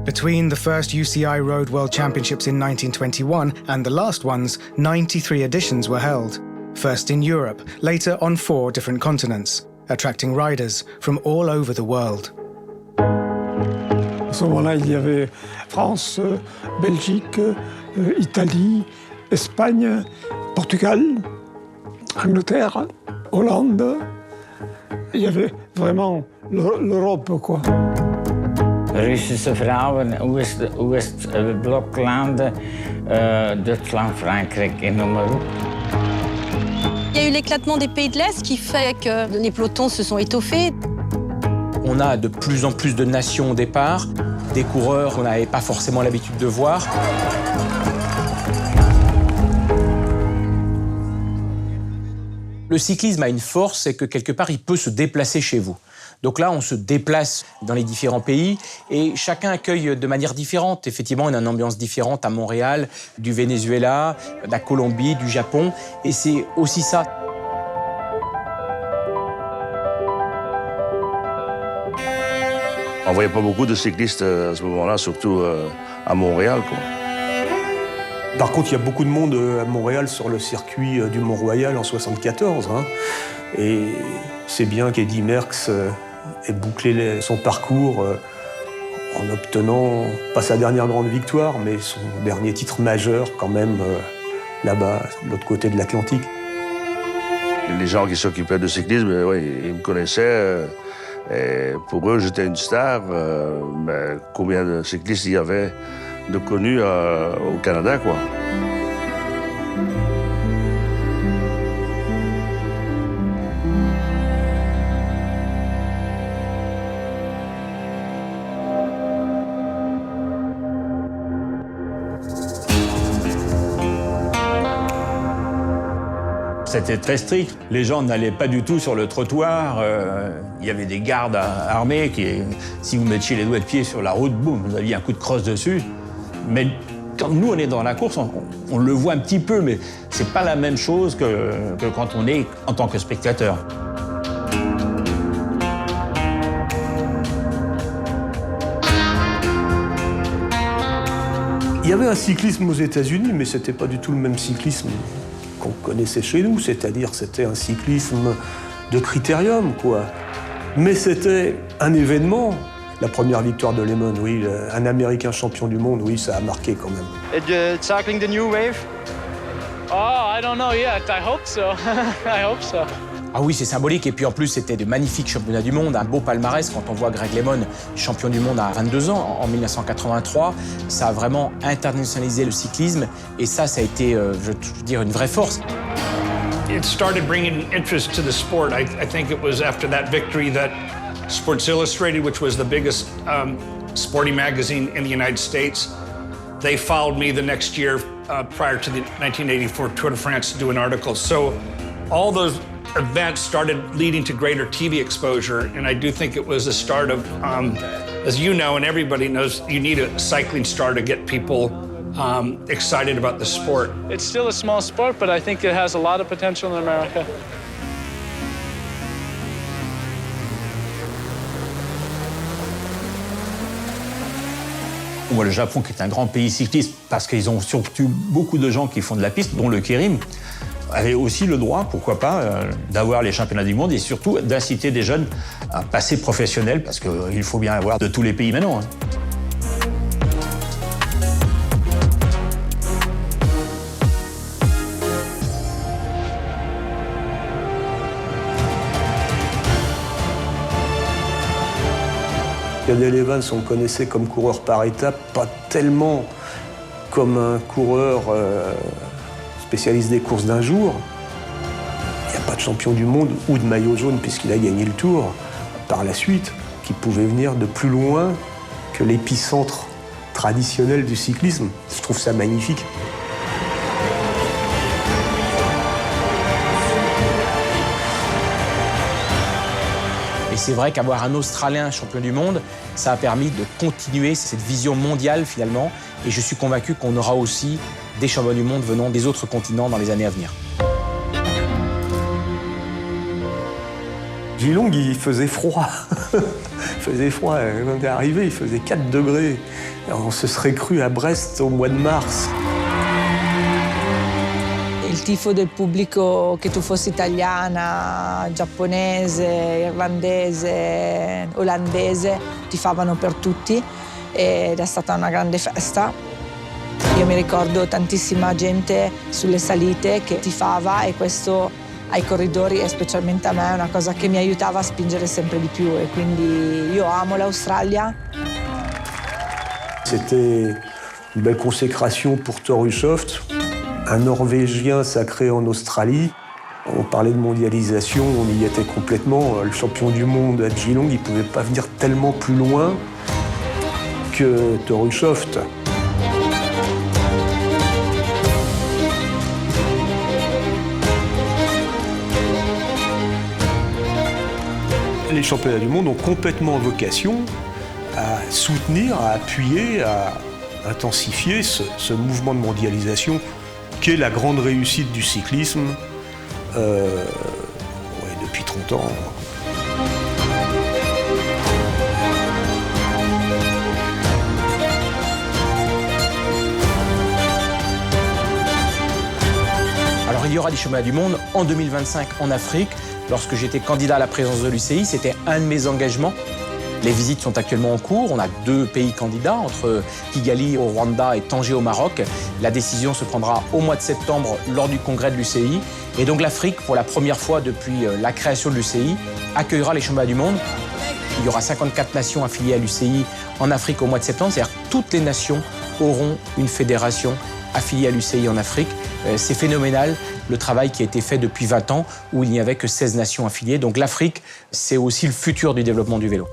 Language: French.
Between the first UCI Road World Championships in 1921 and the last ones, 93 editions were held. First in Europe, later on 4 different continents, attracting riders from all over the world. À ce moment-là, il y avait France, Belgique, Italie, Espagne, Portugal, Angleterre, Hollande. Il y avait vraiment l'Europe, quoi. Russische vrouwen, Oostbloklanden, Duitsland, Frankrijk et noem maar op. Il y a eu l'éclatement des pays de l'Est qui fait que les pelotons se sont étoffés. On a de plus en plus de nations au départ, des coureurs qu'on n'avait pas forcément l'habitude de voir. Le cyclisme a une force, c'est que quelque part, il peut se déplacer chez vous. Donc là, on se déplace dans les différents pays et chacun accueille de manière différente. Effectivement, on a une ambiance différente à Montréal, du Venezuela, de la Colombie, du Japon. Et c'est aussi ça. On ne voyait pas beaucoup de cyclistes à ce moment-là, surtout à Montréal, quoi. Par contre, il y a beaucoup de monde à Montréal sur le circuit du Mont-Royal en 1974. Hein. Et c'est bien qu'Eddy Merckx ait bouclé son parcours en obtenant, pas sa dernière grande victoire, mais son dernier titre majeur quand même, là-bas, de l'autre côté de l'Atlantique. Les gens qui s'occupaient de cyclisme, oui, ils me connaissaient. Et pour eux, j'étais une star. Mais combien de cyclistes il y avait de connus au Canada, quoi. C'était très strict. Les gens n'allaient pas du tout sur le trottoir. Il y avait des gardes armés qui, si vous mettiez les doigts de pied sur la route, boum, vous aviez un coup de crosse dessus. Mais quand nous, on est dans la course, on le voit un petit peu, mais c'est pas la même chose que quand on est en tant que spectateur. Il y avait un cyclisme aux États-Unis, mais c'était pas du tout le même cyclisme qu'on connaissait chez nous, c'est-à-dire c'était un cyclisme de critérium, quoi. Mais c'était un événement. La première victoire de Lehman, oui, un Américain champion du monde, oui, ça a marqué quand même. Tackling the new wave? Oh, I don't know yet. I hope so. I hope so. Ah oui, c'est symbolique. Et puis en plus, c'était de magnifiques championnats du monde, un beau palmarès. Quand on voit Greg LeMond, champion du monde à 22 ans, en 1983, ça a vraiment internationalisé le cyclisme. Et ça a été, je veux dire, une vraie force. It started bringing interest to the sport. I think it was after that victory that Sports Illustrated, which was the biggest sporting magazine in the United States, they followed me the next year prior to the 1984 Tour de France to do an article. So all those events started leading to greater TV exposure, and I do think it was a start of, as you know and everybody knows, you need a cycling star to get people excited about the sport. It's still a small sport, but I think it has a lot of potential in America. On voit le Japon qui est un grand pays cycliste parce qu'ils ont surtout beaucoup de gens qui font de la piste, dont le Keirin, avait aussi le droit, pourquoi pas, d'avoir les championnats du monde et surtout d'inciter des jeunes à passer professionnel parce qu'il faut bien avoir de tous les pays maintenant. Cadel Evans, on le connaissait comme coureur par étapes, pas tellement comme un coureur spécialiste des courses d'un jour. Il n'y a pas de champion du monde ou de maillot jaune puisqu'il a gagné le Tour par la suite, qui pouvait venir de plus loin que l'épicentre traditionnel du cyclisme. Je trouve ça magnifique. Et c'est vrai qu'avoir un Australien champion du monde, ça a permis de continuer cette vision mondiale finalement. Et je suis convaincu qu'on aura aussi des champions du monde venant des autres continents dans les années à venir. Geelong, il faisait froid. Il faisait froid. Quand on est arrivé, il faisait 4 degrés. On se serait cru à Brest au mois de mars. Il tifo del pubblico, che tu fossi italiana, giapponese, irlandese, olandese, tifavano per tutti ed è stata una grande festa. Io mi ricordo tantissima gente sulle salite che tifava e questo ai corridori e specialmente a me è una cosa che mi aiutava a spingere sempre di più e quindi io amo l'Australia. C'était une belle consécration pour Thor Hushovd, un Norvégien sacré en Australie. On parlait de mondialisation, on y était complètement. Le champion du monde à Geelong, il ne pouvait pas venir tellement plus loin que Thor Hushovd. Les championnats du monde ont complètement vocation à soutenir, à appuyer, à intensifier ce mouvement de mondialisation qui est la grande réussite du cyclisme depuis 30 ans. Alors il y aura des championnats du monde en 2025 en Afrique. Lorsque j'étais candidat à la présidence de l'UCI, c'était un de mes engagements. Les visites sont actuellement en cours. On a 2 pays candidats, entre Kigali au Rwanda et Tanger au Maroc. La décision se prendra au mois de septembre lors du congrès de l'UCI. Et donc l'Afrique, pour la première fois depuis la création de l'UCI, accueillera les championnats du monde. Il y aura 54 nations affiliées à l'UCI en Afrique au mois de septembre. C'est-à-dire que toutes les nations auront une fédération affiliée à l'UCI en Afrique. C'est phénoménal le travail qui a été fait depuis 20 ans où il n'y avait que 16 nations affiliées. Donc l'Afrique, c'est aussi le futur du développement du vélo.